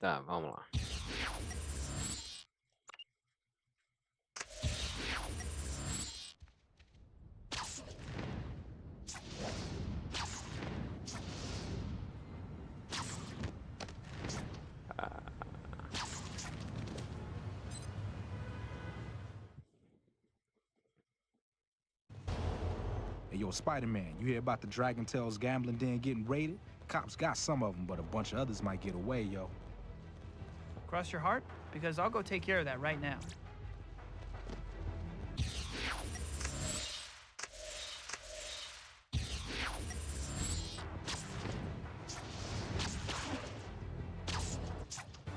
Tá, vamos lá. Hey, yo, Spider-Man, you hear about the Dragon Tales gambling den getting raided? Cops got some of them, but a bunch of others might get away, yo. Cross your heart, because I'll go take care of that right now.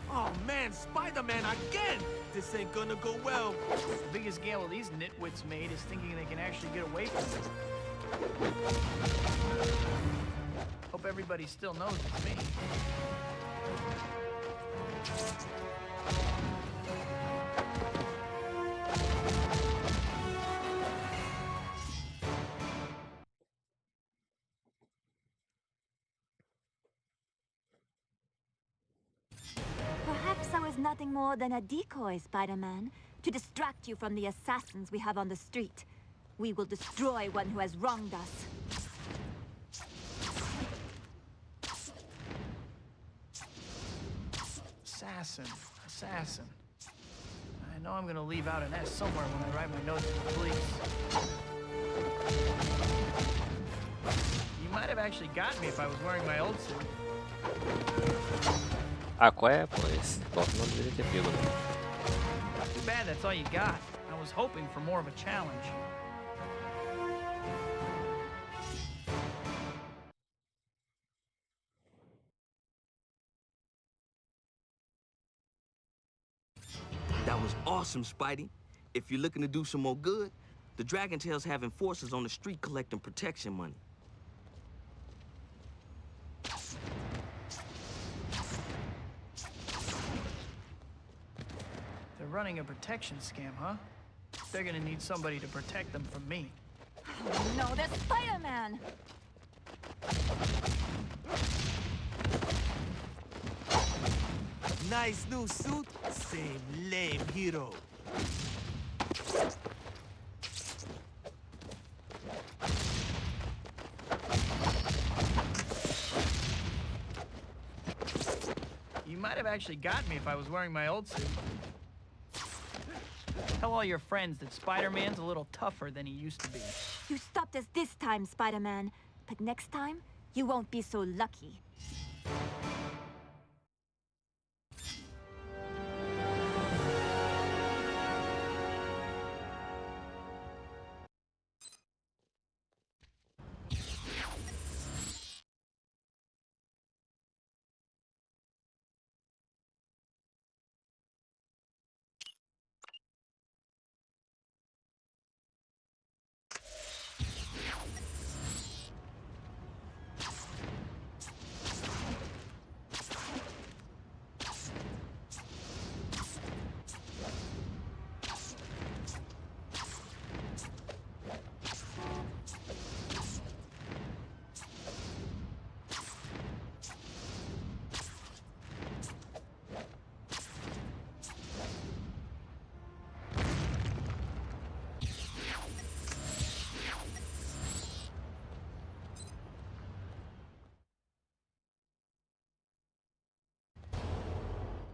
Oh man, Spider-Man again! This ain't gonna go well. The biggest gamble these nitwits made is thinking they can actually get away from it. Hope everybody still knows it's me. Perhaps I was nothing more than a decoy, Spider-Man, to distract you from the assassins we have on the street. We will destroy one who has wronged us. Assassin. I know I'm gonna leave out an S somewhere when I write my notes to the police. You might have actually got me if I was wearing my old suit. Ah, qual é? Pois, bota não deveria ter pego, né? Too bad that's all you got. I was hoping for more of a challenge. That was awesome, Spidey. If you're looking to do some more good, the Dragon Tales have enforcers on the street collecting protection money. They're running a protection scam, huh? They're gonna need somebody to protect them from me. Oh no, there's Spider-Man! Nice new suit, same lame hero. You might have actually got me if I was wearing my old suit. Tell all your friends that Spider-Man's a little tougher than he used to be. You stopped us this time, Spider-Man. But next time, you won't be so lucky.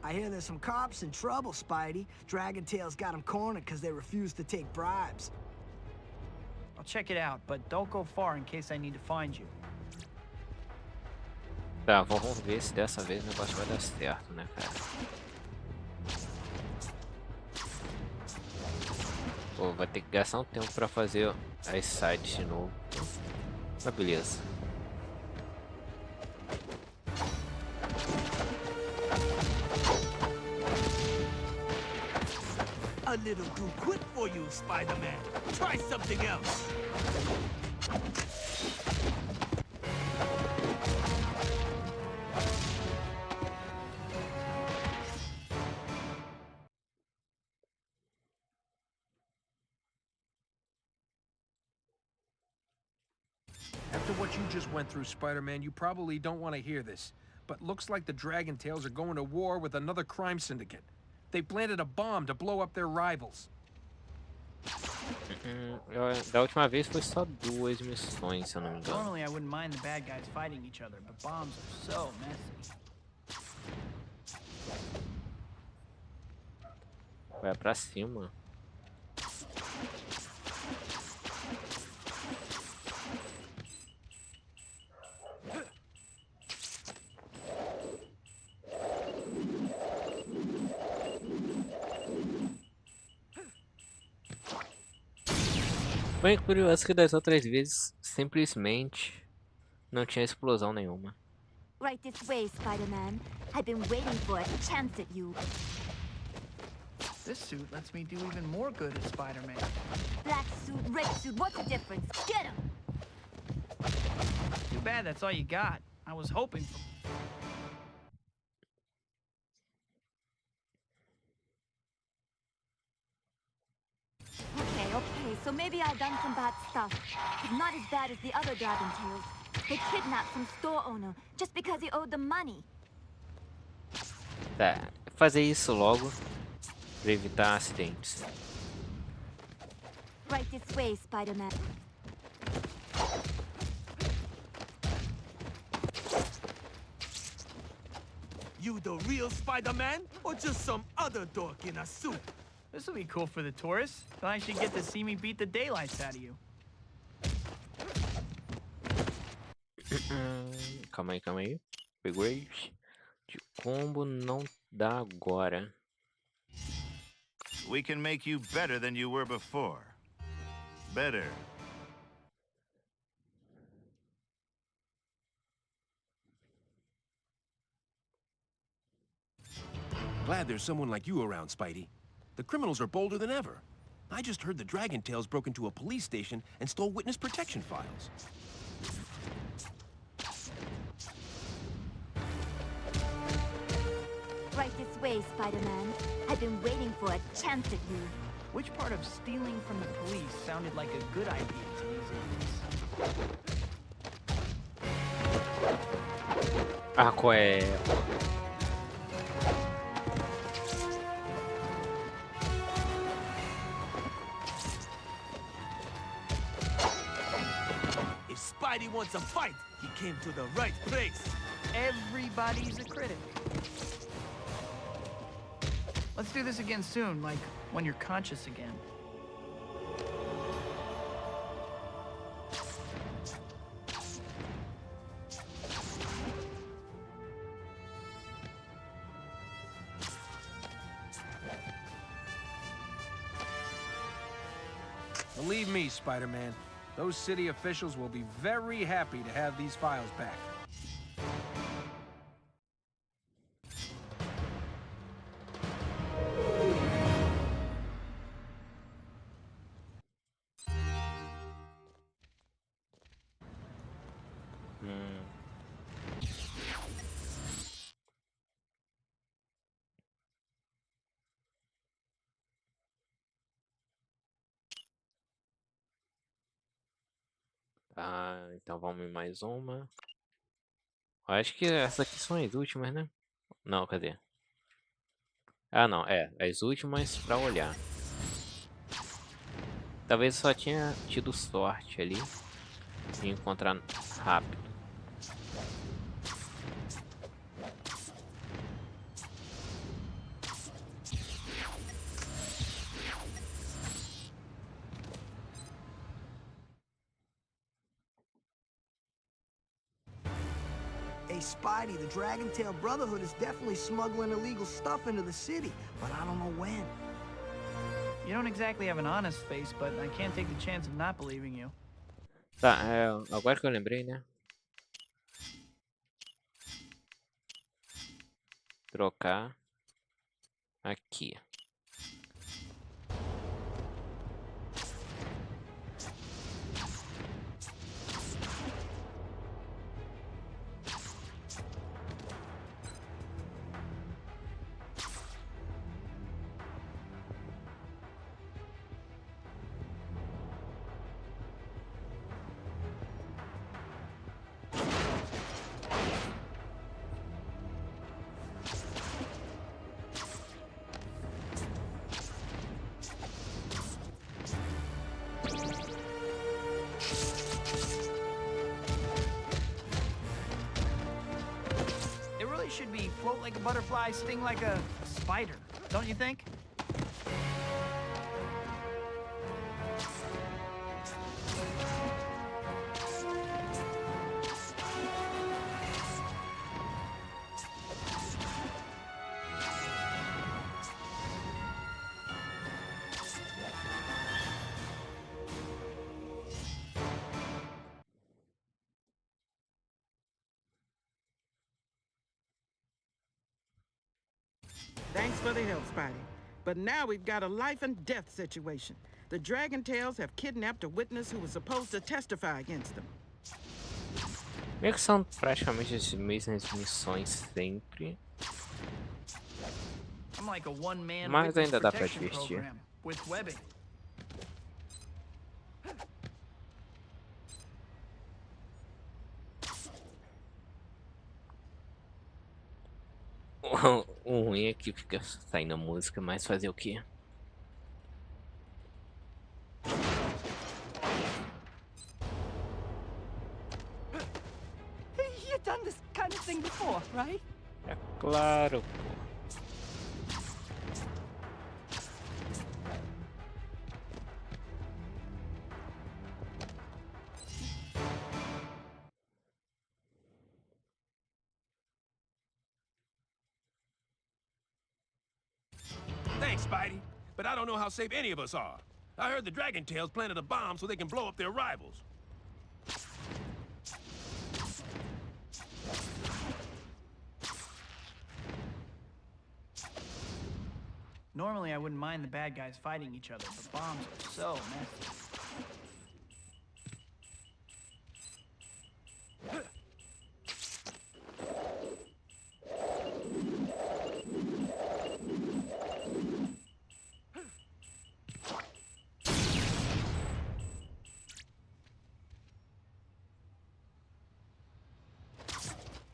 I hear there's some cops in trouble, Spidey. Dragon Tales got them cornered because they refuse to take bribes. I'll check it out, but don't go far in case I need to find you. Tá, vamos ver se dessa vez o negócio vai dar certo, né, cara? Pô, vai ter que gastar um tempo pra fazer as sites de novo. Mas beleza. A little too quick for you, Spider-Man. Try something else. After what you just went through, Spider-Man, you probably don't want to hear this. but looks like the Dragon Tails are going to war with another crime syndicate. They planted a bomb to blow up their rivals. Da última vez foi só 2 missões, se eu não me engano. Normally I wouldn't mind the bad guys fighting each other, but bombs are so messy. Vai pra cima. Foi curioso que das outras vezes simplesmente não tinha explosão nenhuma. Right this way, Spider-Man. I've been waiting for a chance at you. This suit lets me do even more good as Spider-Man. Black suit, red suit, what's the difference? Get him! Too bad that's all you got. I was hoping for... Okay, so maybe I've done some bad stuff. But not as bad as the other Dragon Tails. They kidnapped some store owner just because he owed them money. Tá, fazer isso logo pra evitar acidentes. Right this way, Spider-Man. You the real Spider-Man, or just some other dork in a suit? This will be cool for the tourists. They'll actually get to see me beat the daylights out of you. Calma aí. Pegou de combo, não dá agora. We can make you better than you were before. Better. Glad there's someone like you around, Spidey. The criminals are bolder than ever. I just heard the Dragon Tails broke into a police station and stole witness protection files. Right this way, Spider-Man. I've been waiting for a chance at you. Which part of stealing from the police sounded like a good idea to these idiots? Ah, qual é? If Spidey wants a fight, he came to the right place. Everybody's a critic. Let's do this again soon, like when you're conscious again. Believe me, Spider-Man, those city officials will be very happy to have these files back. Tá, então vamos em mais uma. Eu acho que essas aqui são as últimas, né? Não, cadê? Ah, não, as últimas pra olhar. Talvez eu só tinha tido sorte ali de encontrar rápido. Hey, Spidey, the Dragon Tail Brotherhood is definitely smuggling illegal stuff into the city, but I don't know when. You don't exactly have an honest face, but I can't take the chance of not believing you. Tá, agora que eu lembrei, né? Trocar aqui. float like a butterfly, sting like a spider, don't you think? Thanks for the help, Spidey. But now we've got a life and death situation. The Dragon Tails have kidnapped a witness who was supposed to testify against them. Meio que são praticamente as mesmas missões sempre. I'm like a one-man Mas witness ainda dá pra protection divertir. program with webbing. O ruim é que fica saindo a música, mas fazer o quê? You've done this kind of thing before, right? É claro, pô. Thanks, Spidey. But I don't know how safe any of us are. I heard the Dragon Tails planted a bomb so they can blow up their rivals. Normally, I wouldn't mind the bad guys fighting each other, but bombs are so messy.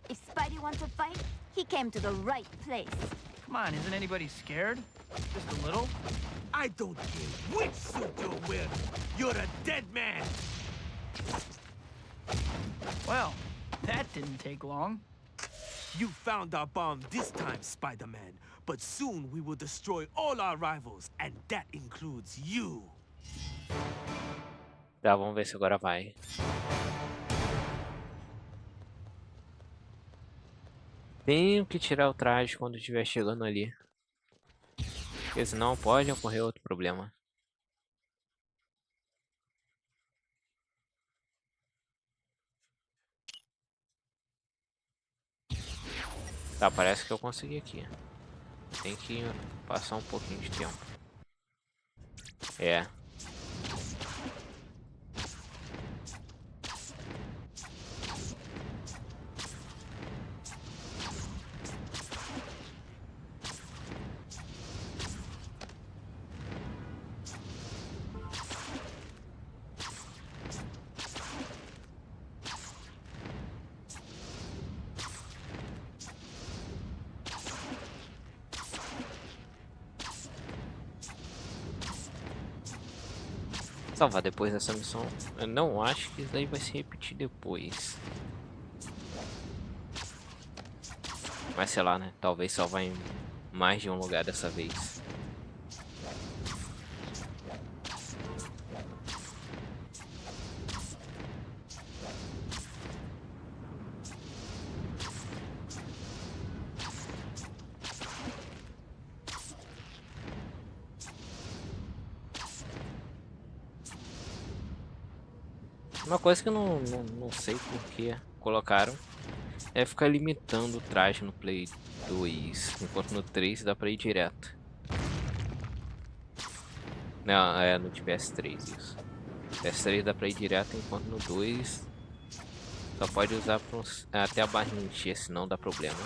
If Spidey wants to fight, he came to the right place. Come on, isn't anybody scared? Just a little? I don't care which suit you're wearing. You're a dead man. Well, that didn't take long. You found our bomb this time, Spider-Man. But soon we will destroy all our rivals, and that includes you. Tá, vamos ver se agora vai. Tenho que tirar o traje quando estiver chegando ali. Porque senão pode ocorrer outro problema. Tá, parece que eu consegui aqui. Tem que passar um pouquinho de tempo. É. Salvar depois dessa missão. Eu não acho que isso daí vai se repetir depois. Mas sei lá, né? Talvez salvar em mais de um lugar dessa vez. Uma coisa que eu não sei por que colocaram é ficar limitando o traje no Play 2, enquanto no 3 dá pra ir direto. Não, é no de PS3 isso. PS3 dá pra ir direto, enquanto no 2 só pode usar até a barrinha encher, senão dá problema.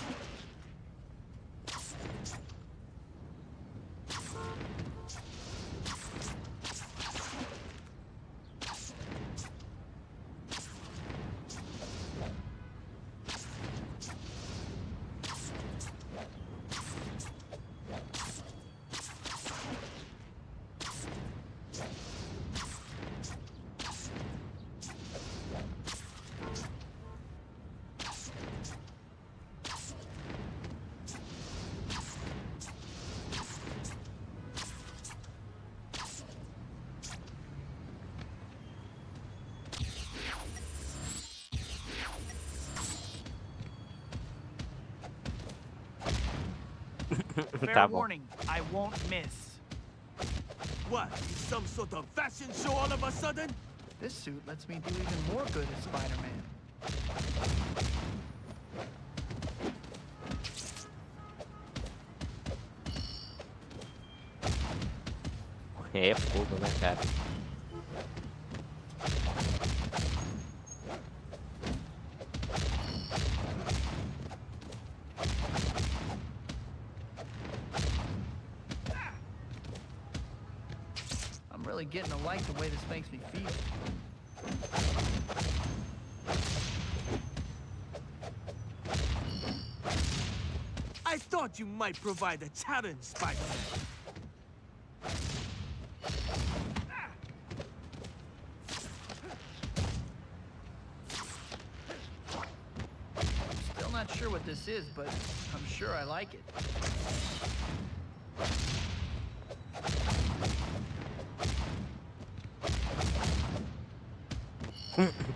Fair Tá bom. warning, I won't miss. What? You some sort of fashion show all of a sudden? This suit lets me do even more good as Spider-Man. É fogo, né, cara? I'm really getting to like the way this makes me feel. I thought you might provide a challenge, Spider-Man. Still not sure what this is, but I'm sure I like it.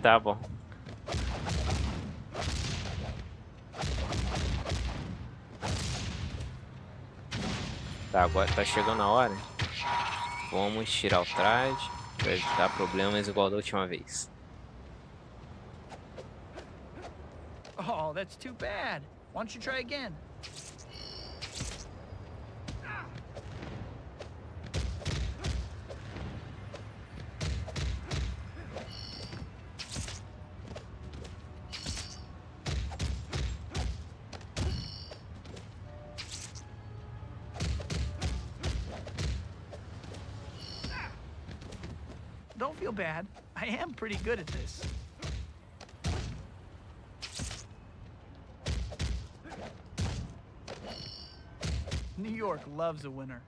Tá bom. Tá, agora tá chegando a hora. Vamos tirar o traje para evitar problemas igual da última vez. Oh, that's too bad. Why don't you try again? Don't feel bad. I am pretty good at this. New York loves a winner.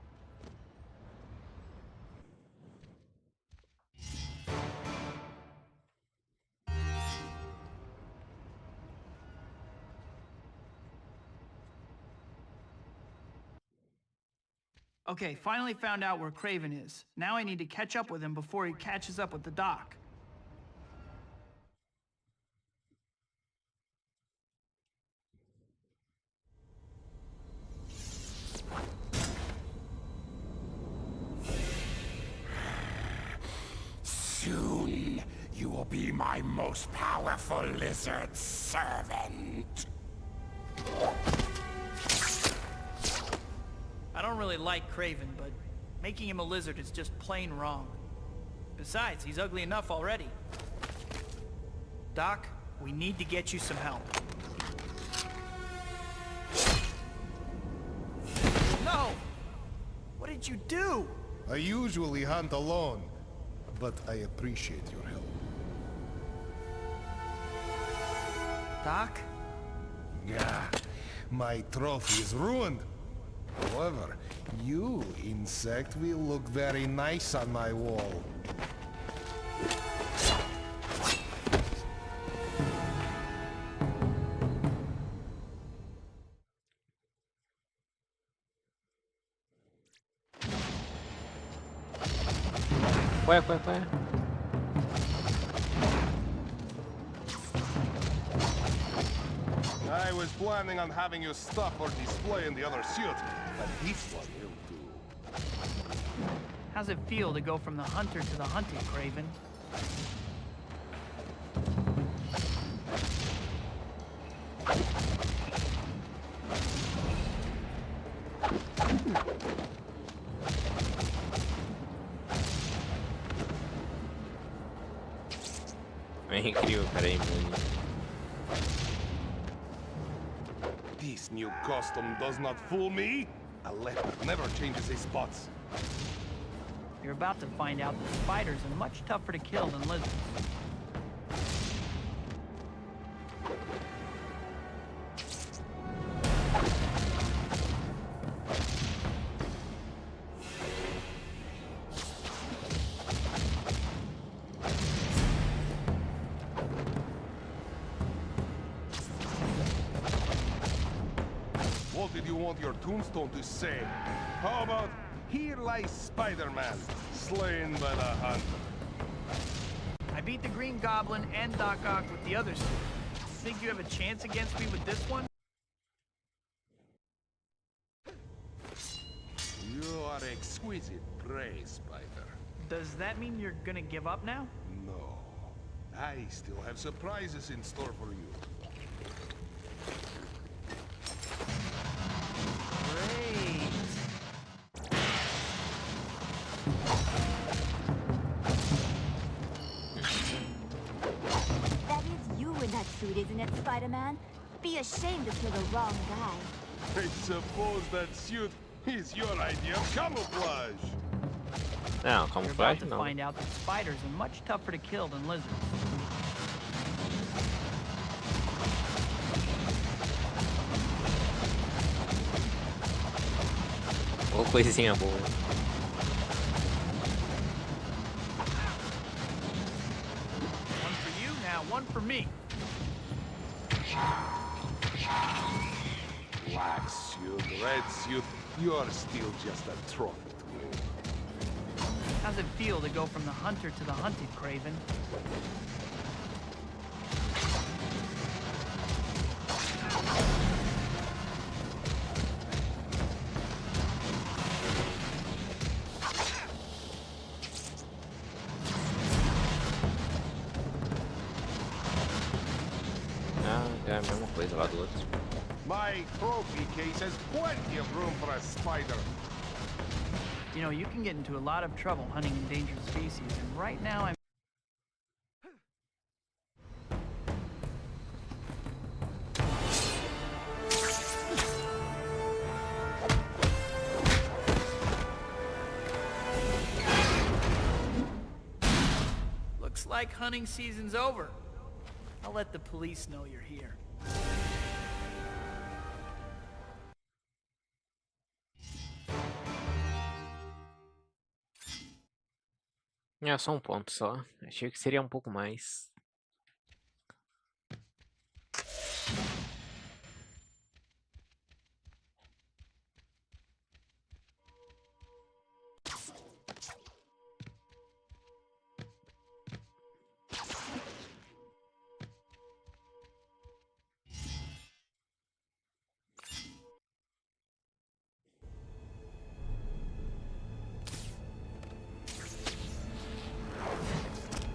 Okay, finally found out where Craven is. Now I need to catch up with him before he catches up with the doc. Soon, you will be my most powerful lizard servant. I don't really like Craven, but making him a lizard is just plain wrong. Besides, he's ugly enough already. Doc, we need to get you some help. No! What did you do? I usually hunt alone, but I appreciate your help. Doc? Yeah, my trophy is ruined. However, you, insect, will look very nice on my wall. Ué. I was planning on having you stuff or display in the other suit, but this one will do. How's it feel to go from the hunter to the hunted, Craven? É incrível, cara, é imune. This new costume does not fool me. A leopard never changes his spots. You're about to find out that spiders are much tougher to kill than lizards. What did you want your tombstone to say? How about, here lies Spider-Man, slain by the hunter? I beat the Green Goblin and Doc Ock with the others. Think you have a chance against me with this one? exquisite prey, Spider. Does that mean you're gonna give up now? No. I still have surprises in store for you. Great. That is you in that suit, isn't it, Spider-Man? Be ashamed to kill the wrong guy. I suppose that suit is your idea of camouflage. Não, You're about camuflagem to não. find out that spiders are much tougher to kill than lizards. Ô, coisinha boa. One for you, now one for me. Black suit, red suit, you're still just a trophy to me. How's it feel to go from the hunter to the hunted, Craven? Ah, é a mesma coisa lá do outro. My trophy case has plenty of room for a spider. You know, you can get into a lot of trouble hunting endangered species, and right now I'm... Looks like hunting season's over. I'll let the police know you're here. É só um ponto só. Achei que seria um pouco mais.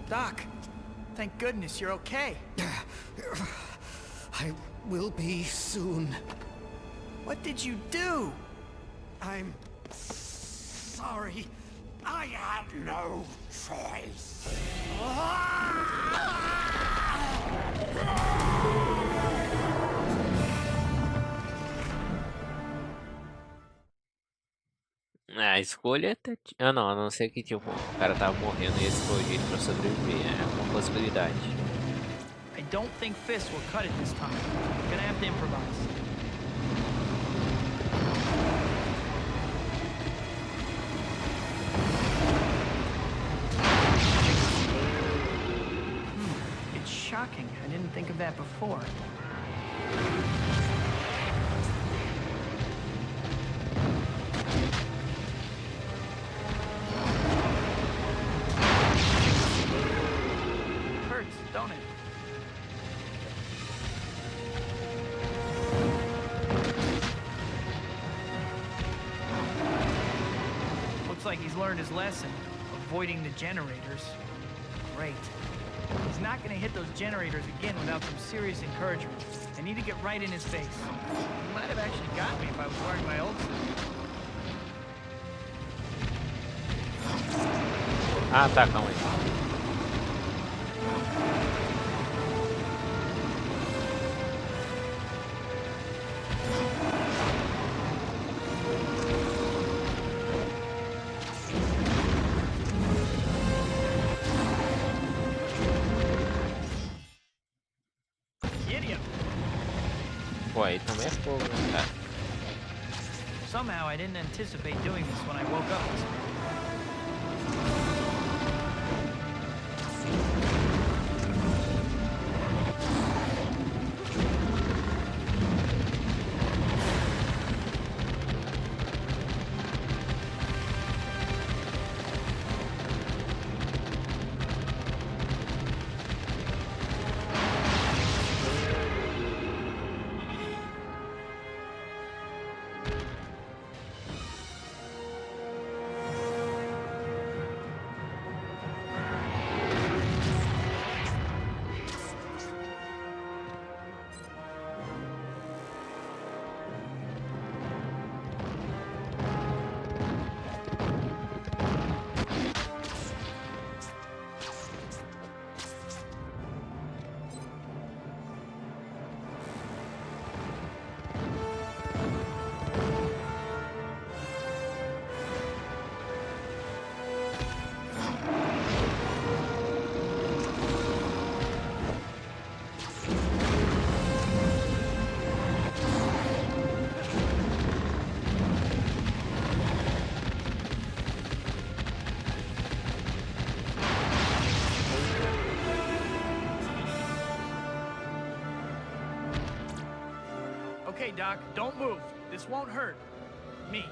Doc, thank goodness you're okay. I will be soon. What did you do? I'm sorry. I had no choice. A escolha até. Ah, não, a não ser que tipo, o cara tava morrendo e esse foi o jeito pra sobreviver. É uma possibilidade. I don't think Fist will cut it this time. We're gonna have to improvise. It's shocking. I didn't think of that before. Hurts, don't it? Looks like he's learned his lesson, avoiding the generators. Great. He's not gonna hit those generators again without some serious encouragement. I need to get right in his face. He might have actually got me if I was wearing my old suit. Ah, tá, calma aí. Idiot! Pô, aí também é fogo, né, cara? Somehow I didn't anticipate doing this when I woke up this morning. okay, Doc. Don't move. This won't hurt. Me.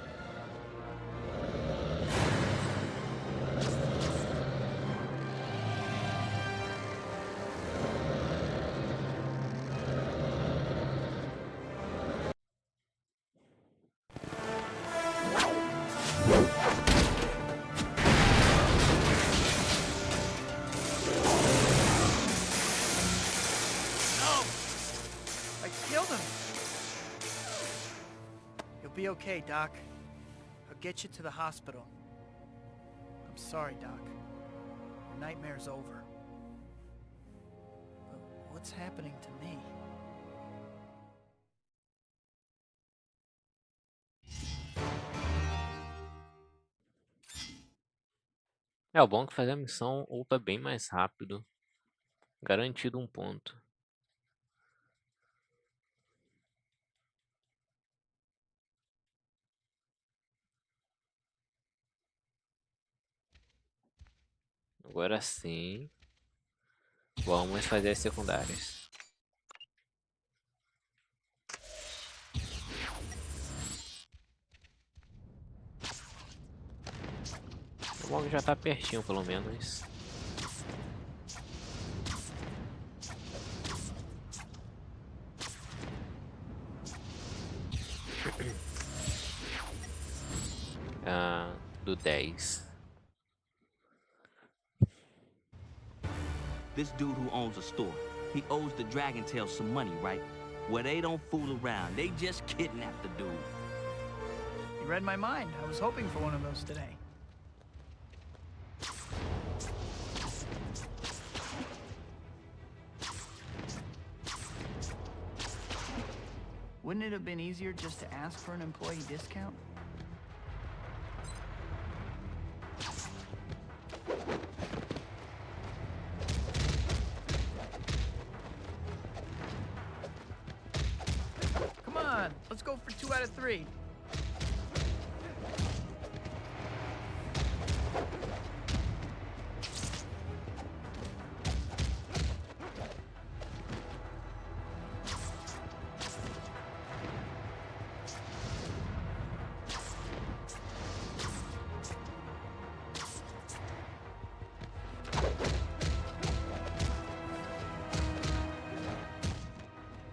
Be okay, Doc. I'll get you to the hospital. I'm sorry, Doc. The nightmare's over. But what's happening to me? É, o bom é que fazer a missão upa bem mais rápido. Garantido um ponto. Agora sim. Vamos fazer as secundárias. Bom, já tá pertinho, pelo menos. Do 10. This dude who owns a store, he owes the Dragon Tail some money, right? Well, they don't fool around. They just kidnap the dude. You read my mind. I was hoping for one of those today. Wouldn't it have been easier just to ask for an employee discount? Come on, let's go for 2 out of 3.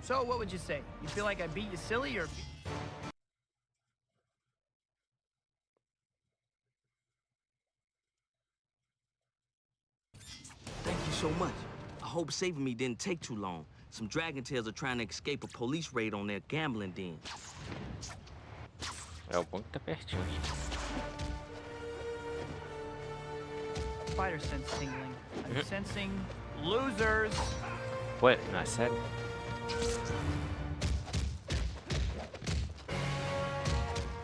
So, what would you say? You feel like I beat you silly, or... Thank you so much. I hope saving me didn't take too long. Some Dragon Tails are trying to escape a police raid on their gambling den. É o bom que tá pertinho. Spider sense tingling. I'm sensing losers. Ué, não é sério?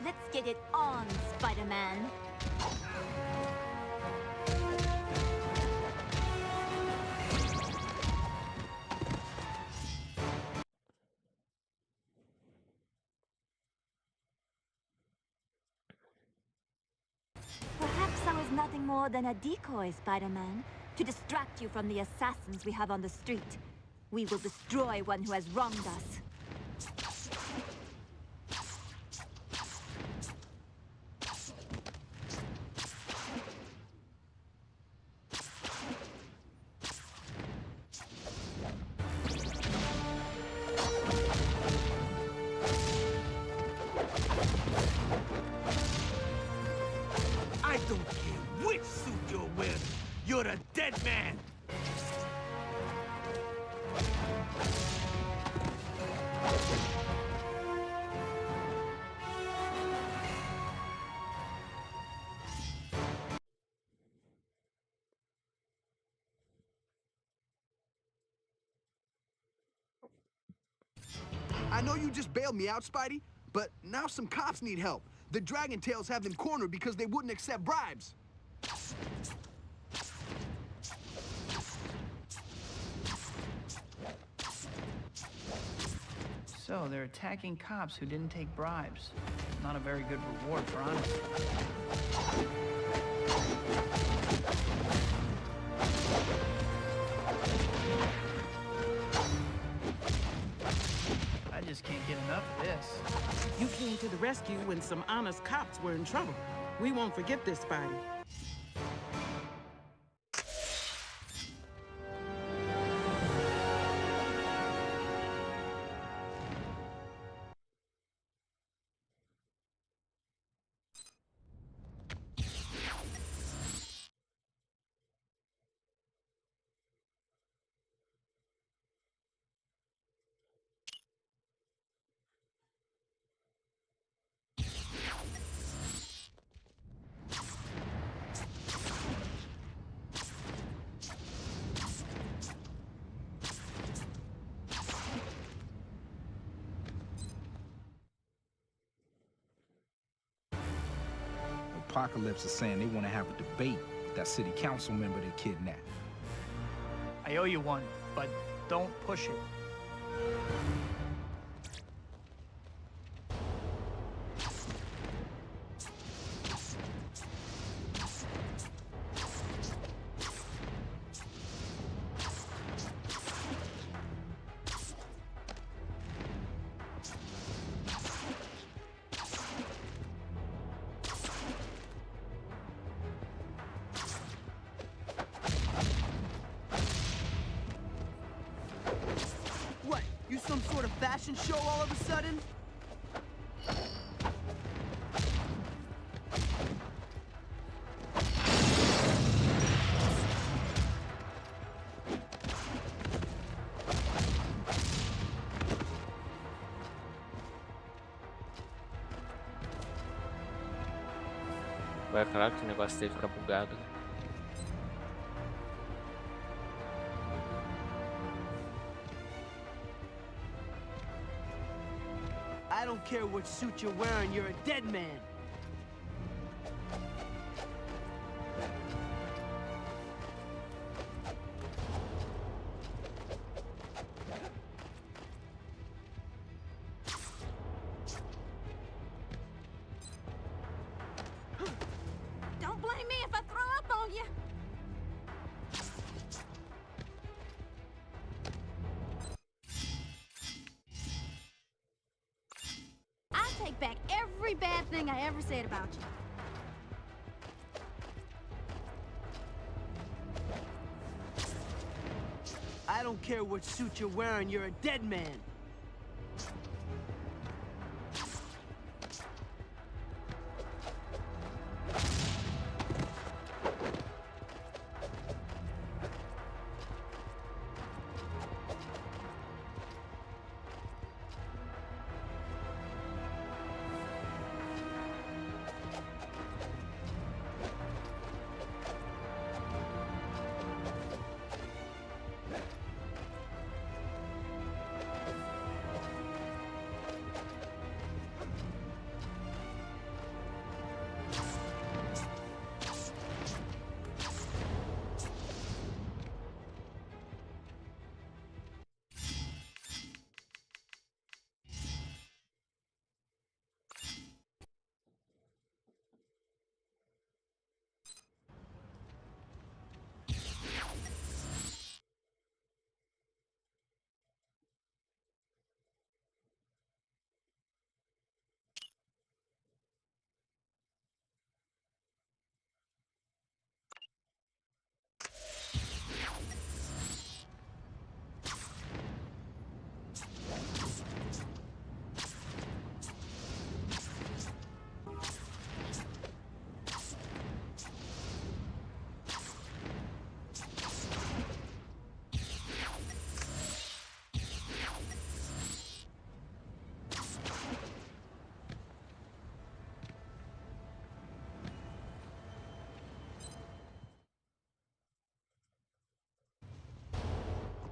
Let's get it on, Spider-Man. Perhaps I was nothing more than a decoy, Spider-Man, to distract you from the assassins we have on the street. We will destroy one who has wronged us. I don't care which suit you're wearing. You're a dead man. I know you just bailed me out, Spidey, but now some cops need help. The Dragon Tails have them cornered because they wouldn't accept bribes. So, they're attacking cops who didn't take bribes. Not a very good reward for honesty. I just can't get enough of this. rescue when some honest cops were in trouble. We won't forget this, Spidey. Apocalypse is saying they want to have a debate with that city council member they kidnapped. I owe you one, but don't push it. What? You some sort of fashion show all of a sudden? Vai, claro que o negócio dele fica bugado. I don't care what suit you're wearing, you're a dead man. Don't blame me if I throw up on you. I take back every bad thing I ever said about you. I don't care what suit you're wearing, you're a dead man.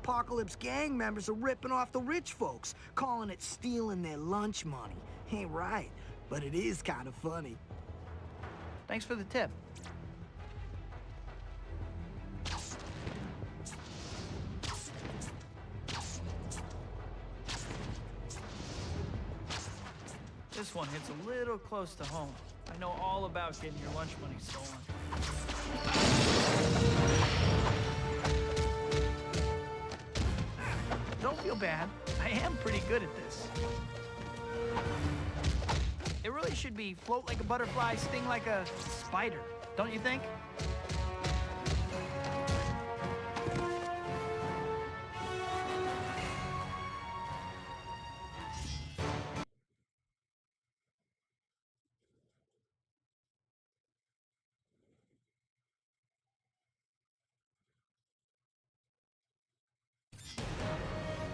Apocalypse gang members are ripping off the rich folks, calling it stealing their lunch money. Ain't right, but it is kind of funny. Thanks for the tip. This one hits a little close to home. I know all about getting your lunch money stolen. Don't feel bad. I am pretty good at this. should be float like a butterfly, sting like a spider, don't you think?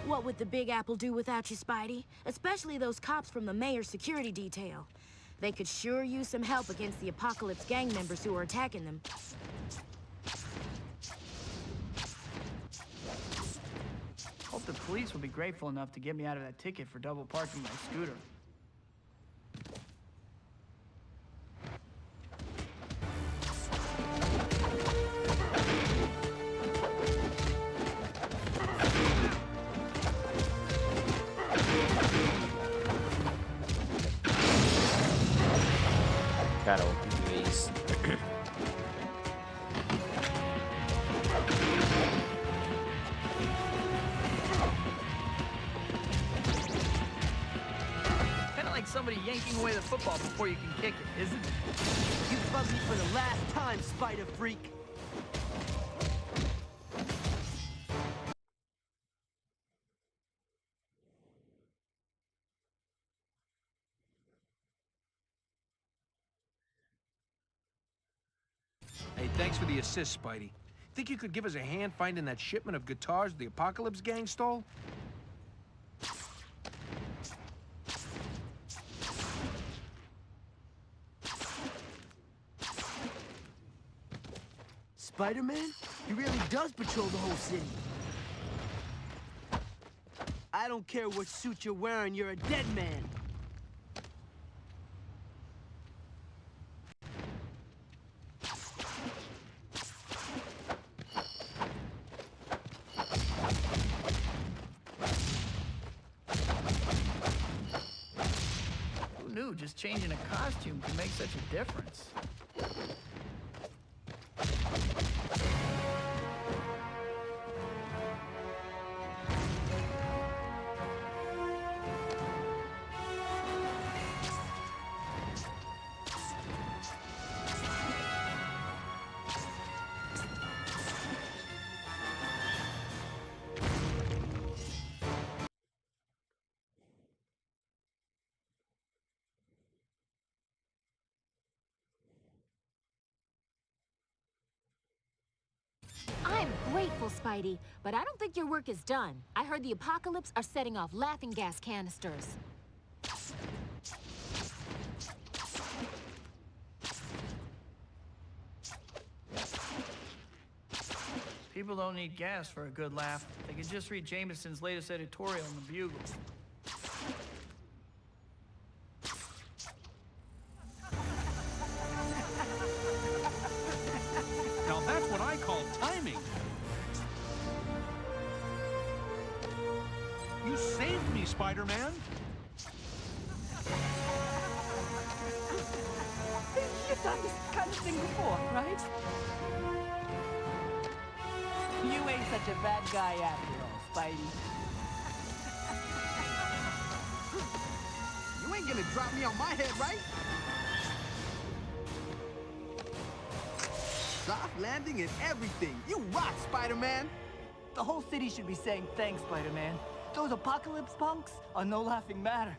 What would the Big Apple do without you, Spidey? Especially those cops from the mayor's security detail. They could sure use some help against the Apocalypse gang members who are attacking them. Hope the police will be grateful enough to get me out of that ticket for double parking my scooter. Cara, ouviu isso? Kinda like somebody yanking away the football before you can kick it, isn't it? You bugged me for the last time, Spider Freak. Hey, thanks for the assist, Spidey. Think you could give us a hand finding that shipment of guitars the Apocalypse gang stole? Spider-Man? He really does patrol the whole city. I don't care what suit you're wearing, you're a dead man. Who knew just changing a costume could make such a difference? I'm grateful, Spidey, but I don't think your work is done. I heard the Apocalypse are setting off laughing gas canisters. People don't need gas for a good laugh. They can just read Jameson's latest editorial in the Bugle. Now that's what I call timing. You saved me, Spider-Man. You've done this kind of thing before, right? You ain't such a bad guy after all, Spidey. You ain't gonna drop me on my head, right? Soft landing and everything. You rock, Spider-Man. The whole city should be saying thanks, Spider-Man. Those Apocalypse punks are no laughing matter.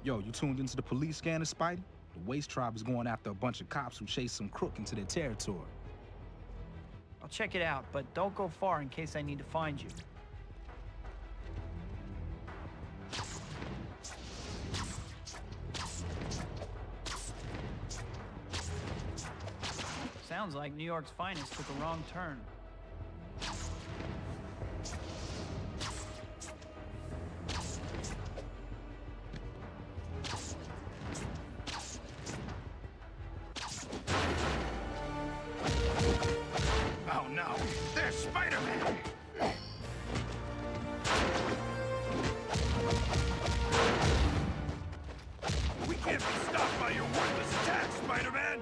Yo, you tuned into the police scanner, Spidey? The Waste Tribe is going after a bunch of cops who chased some crook into their territory. I'll check it out, but don't go far in case I need to find you. Sounds like New York's finest took a wrong turn. Oh no, there's Spider-Man! We can't be stopped by your worthless attacks, Spider-Man!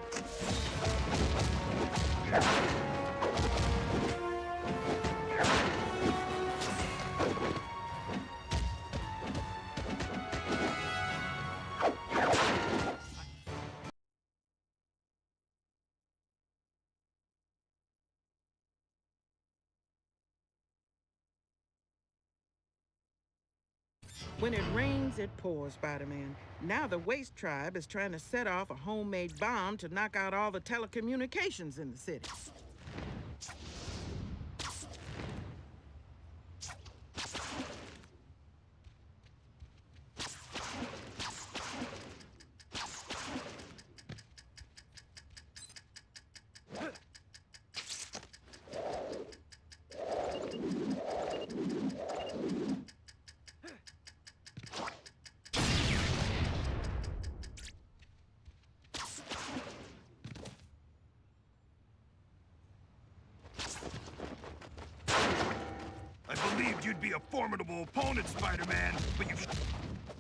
When it rains, it pours, Spider-Man. Now the Waste Tribe is trying to set off a homemade bomb to knock out all the telecommunications in the city. I believed you'd be a formidable opponent, Spider-Man, but you...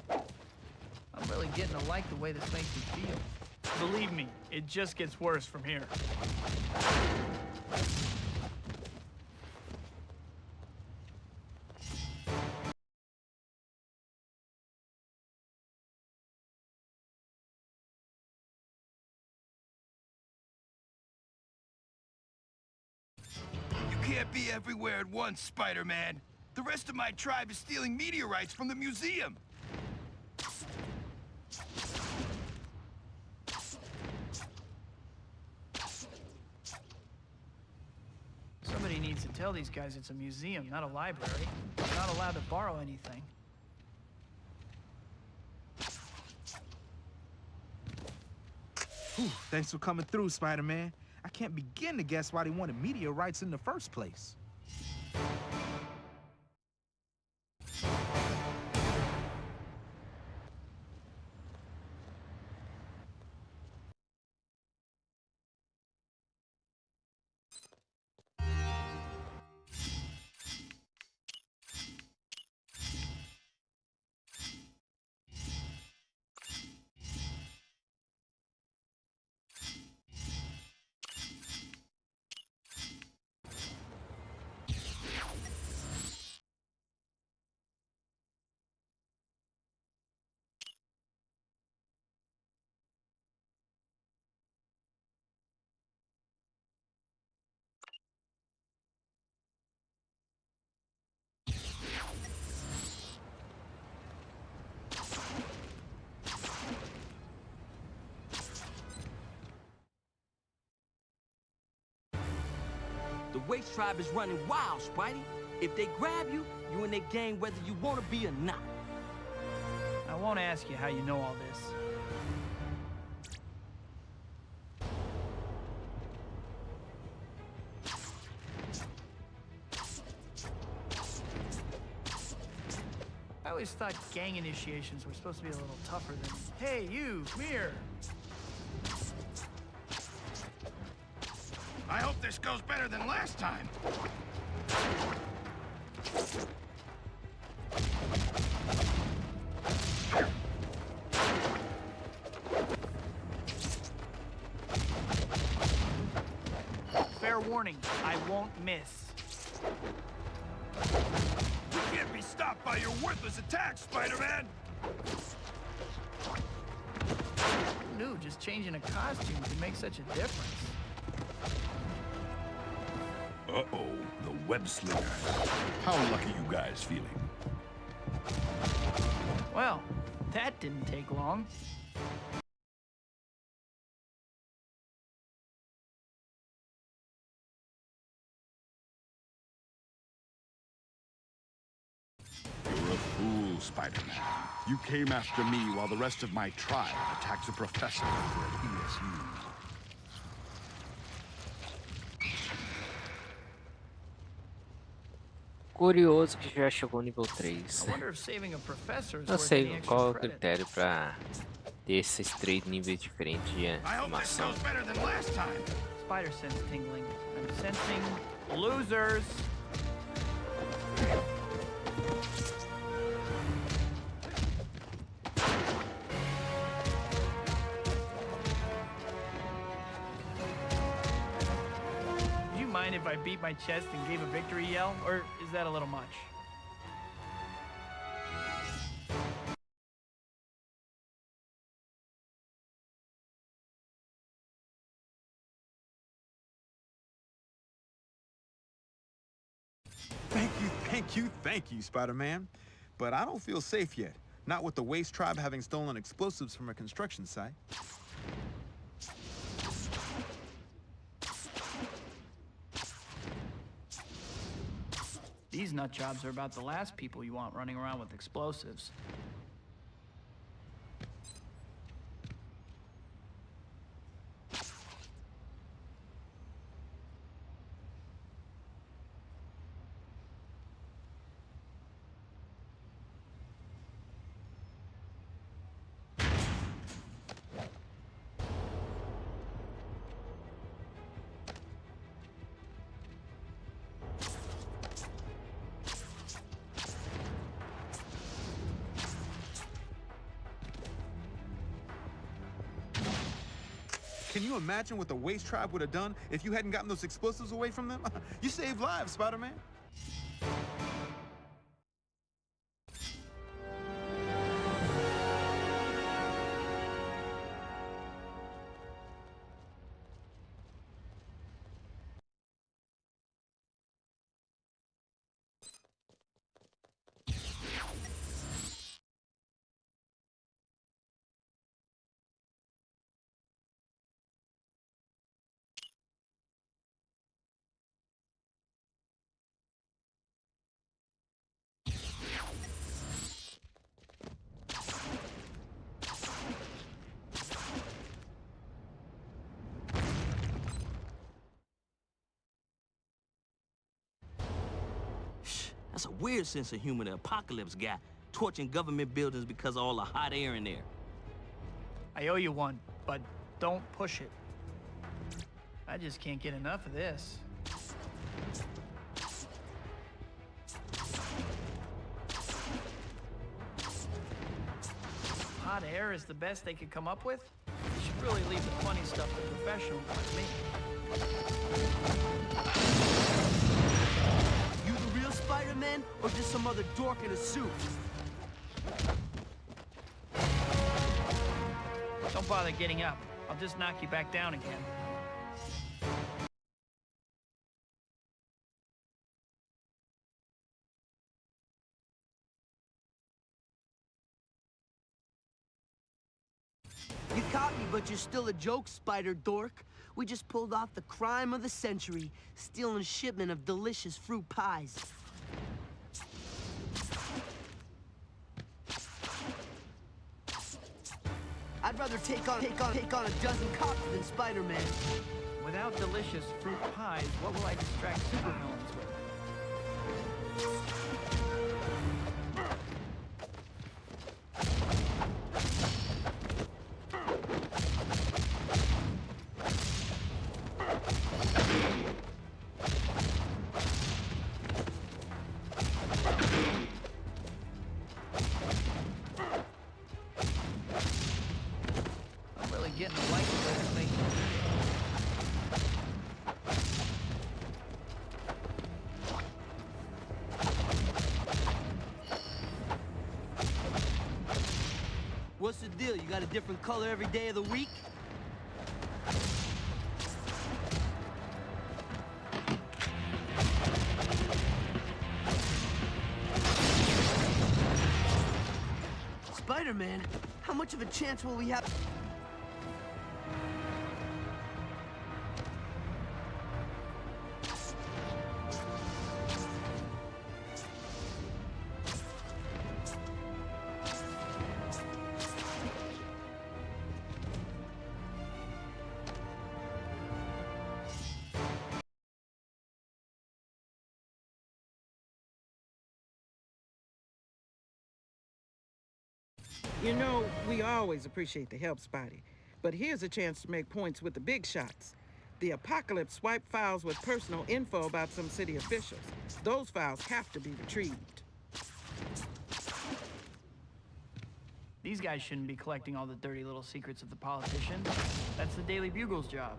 I'm really getting to like the way this makes me feel. Believe me, it just gets worse from here. You can't be everywhere at once, Spider-Man. The rest of my tribe is stealing meteorites from the museum. Somebody needs to tell these guys it's a museum, not a library. They're not allowed to borrow anything. Whew, thanks for coming through, Spider-Man. I can't begin to guess why they wanted meteorites in the first place. The Waste Tribe is running wild, Spidey. If they grab you, you in their gang whether you want to be or not. I won't ask you how you know all this. I always thought gang initiations were supposed to be a little tougher than, hey, you, come here. I hope this goes better than last time. Fair warning, I won't miss. We can't be stopped by your worthless attacks, Spider-Man! Who knew just changing a costume could make such a difference? Uh-oh, the web slinger. How lucky you guys feeling? Well, that didn't take long. You're a fool, Spider-Man. You came after me while the rest of my tribe attacked a professor over at ESU. Curioso que já chegou nível I 3. wonder if saving a professor is Não worth any sei extra qual é o credit. critério pra ter esses 3 níveis diferentes de animação. better than last time. Spider sense tingling. I'm sensing losers. Do you mind if I beat my chest and gave a victory yell, or is that a little much? Thank you, Spider-Man. But I don't feel safe yet. Not with the Waste Tribe having stolen explosives from a construction site. These nut jobs are about the last people you want running around with explosives. Can you imagine what the Waste Tribe would have done if you hadn't gotten those explosives away from them? You saved lives, Spider-Man. That's a weird sense of humor the Apocalypse got, torching government buildings because of all the hot air in there. I owe you one, but don't push it. I just can't get enough of this. Hot air is the best they could come up with? You should really leave the funny stuff to professionals like me. You the real Spider-Man, or just some other dork in a suit? Don't bother getting up. I'll just knock you back down again. You caught me, but you're still a joke, Spider Dork. We just pulled off the crime of the century, stealing a shipment of delicious fruit pies. I'd rather take on a dozen cops than Spider-Man. Without delicious fruit pies, what will I distract supervillains with? I'm really getting a like of everything. What's the deal? You got a different color every day of the week? Spider-Man, how much of a chance will we have? You know, we always appreciate the help, Spidey. But here's a chance to make points with the big shots. The Apocalypse swiped files with personal info about some city officials. Those files have to be retrieved. These guys shouldn't be collecting all the dirty little secrets of the politicians. That's the Daily Bugle's job.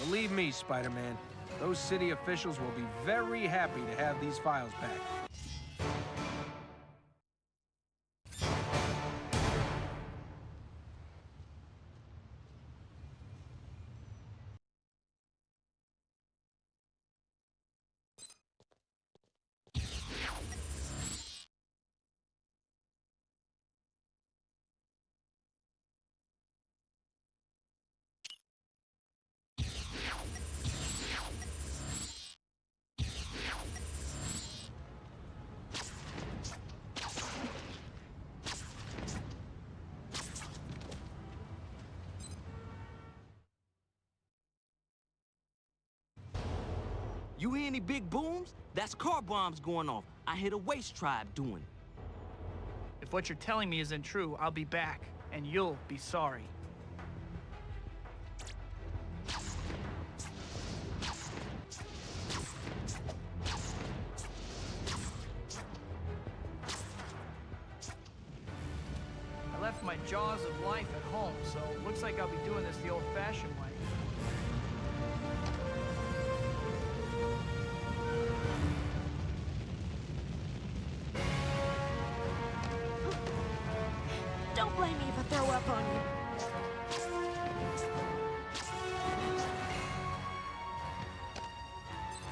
Believe me, Spider-Man, those city officials will be very happy to have these files back. You hear any big booms? That's car bombs going off. I hear the Waste Tribe doing it. If what you're telling me isn't true, I'll be back, and you'll be sorry. I left my jaws of life at home, so it looks like I'll be doing this the old-fashioned way. Don't blame me if I throw up on you.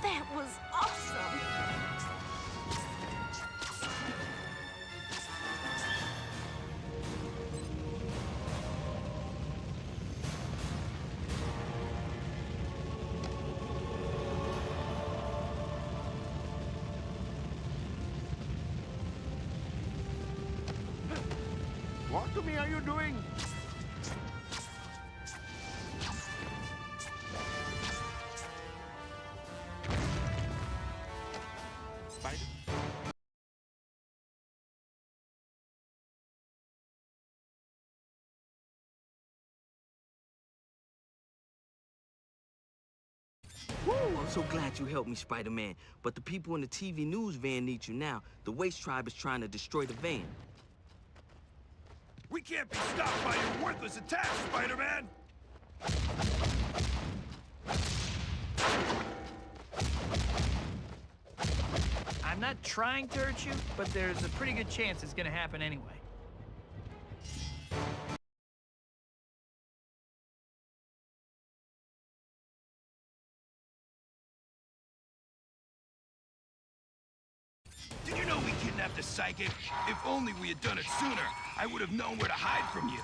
That was awesome! What to me are you doing? Spider? Woo! I'm so glad you helped me, Spider-Man. But the people in the TV news van need you now. The Waste Tribe is trying to destroy the van. We can't be stopped by your worthless attacks, Spider-Man! I'm not trying to hurt you, but there's a pretty good chance it's gonna happen anyway. Did you know we kidnapped a psychic? If only we had done it sooner, I would have known where to hide from you.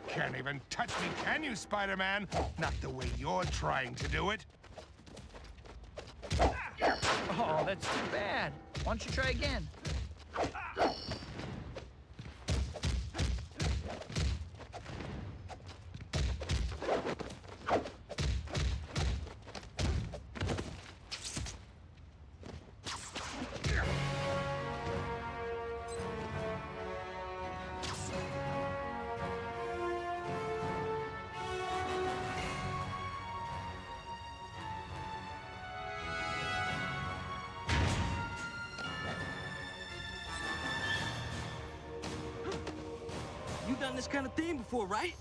Can't even touch me, can you, Spider-Man? Not the way you're trying to do it. Oh, that's too bad. Why don't you try again? this kind of thing before, right?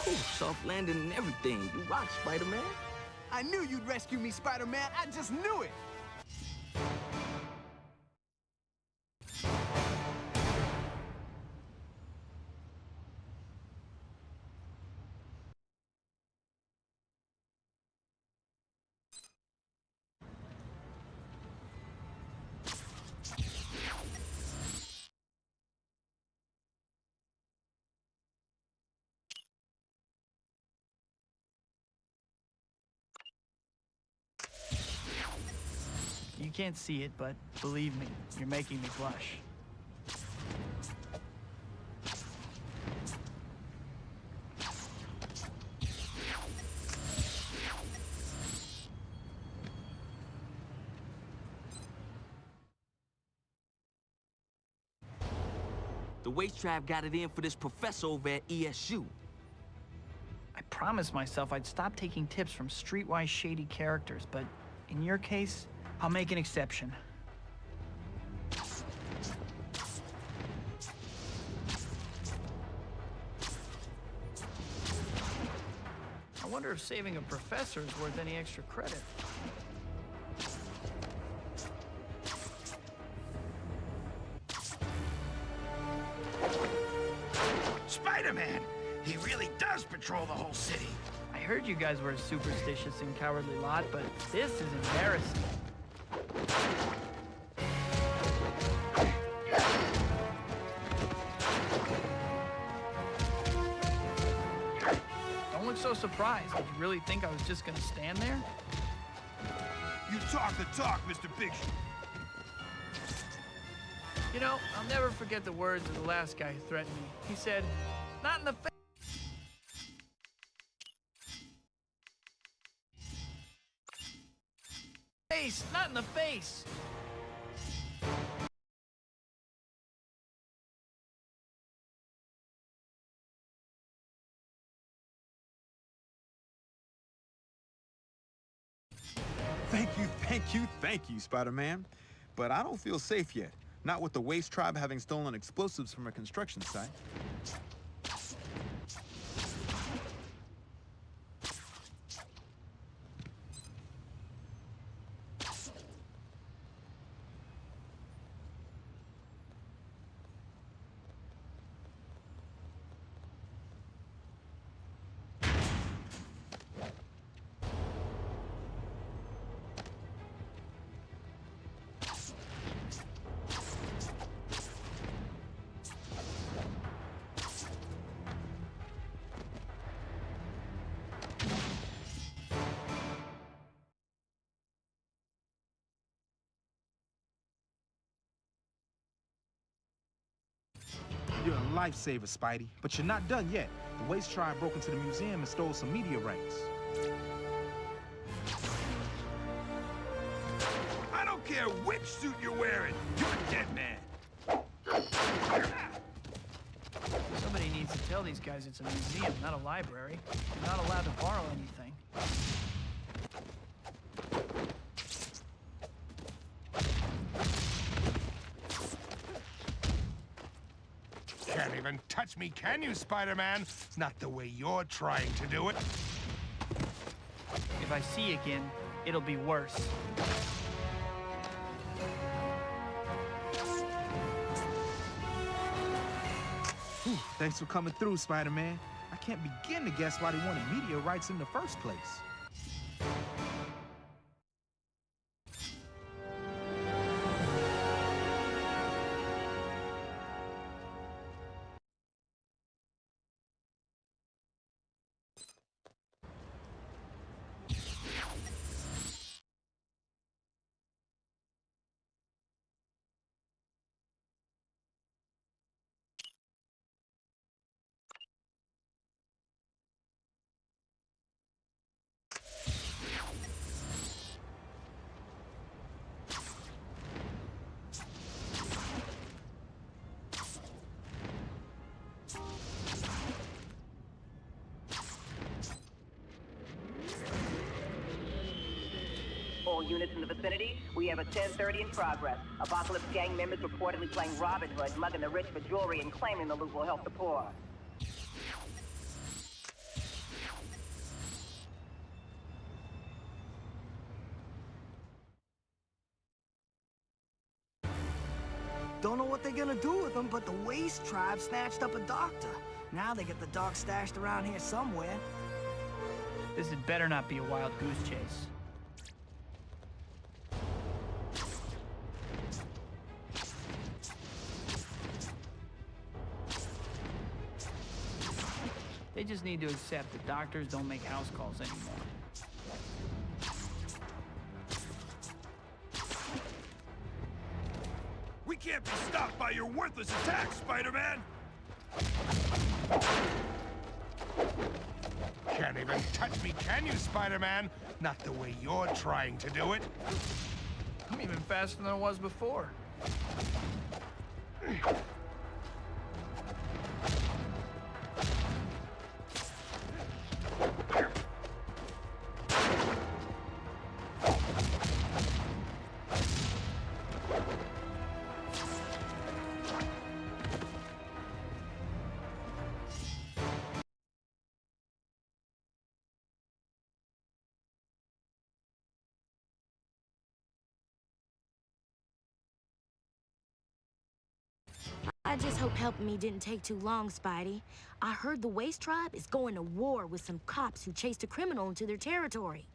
Whew, soft landing and everything. You rock, Spider-Man. I knew you'd rescue me, Spider-Man. I just knew it. You can't see it, but believe me, you're making me blush. The waste trap got it in for this professor over at ESU. I promised myself I'd stop taking tips from streetwise shady characters, but in your case, I'll make an exception. I wonder if saving a professor is worth any extra credit. Spider-Man! He really does patrol the whole city. I heard you guys were a superstitious and cowardly lot, but this is embarrassing. Don't look so surprised. Did you really think I was just gonna stand there? You talk the talk, Mr. Big Shot. You know, I'll never forget the words of the last guy who threatened me. He said, "Not in the face, not in the face." Thank you, Spider-Man. But I don't feel safe yet. Not with the Waste Tribe having stolen explosives from a construction site. You're a lifesaver, Spidey, but you're not done yet. The Waste Tribe broke into the museum and stole some meteorites. I don't care which suit you're wearing. You're a dead man. Somebody needs to tell these guys it's a museum, not a library. You're not allowed to borrow anything. Can't even touch me, can you, Spider-Man? Not the way you're trying to do it. If I see you again, it'll be worse. Whew, thanks for coming through, Spider-Man. I can't begin to guess why they wanted meteorites in the first place. all units in the vicinity. We have a 10:30 in progress. Apocalypse gang members reportedly playing Robin Hood, mugging the rich for jewelry and claiming the loot will help the poor. Don't know what they're gonna do with them, but the Waste Tribe snatched up a doctor. Now they get the dog stashed around here somewhere. This had better not be a wild goose chase. They just need to accept that doctors don't make house calls anymore. We can't be stopped by your worthless attacks, Spider-Man! Can't even touch me, can you, Spider-Man? Not the way you're trying to do it. I'm even faster than I was before. I just hope helping me didn't take too long, Spidey. I heard the Waste Tribe is going to war with some cops who chased a criminal into their territory.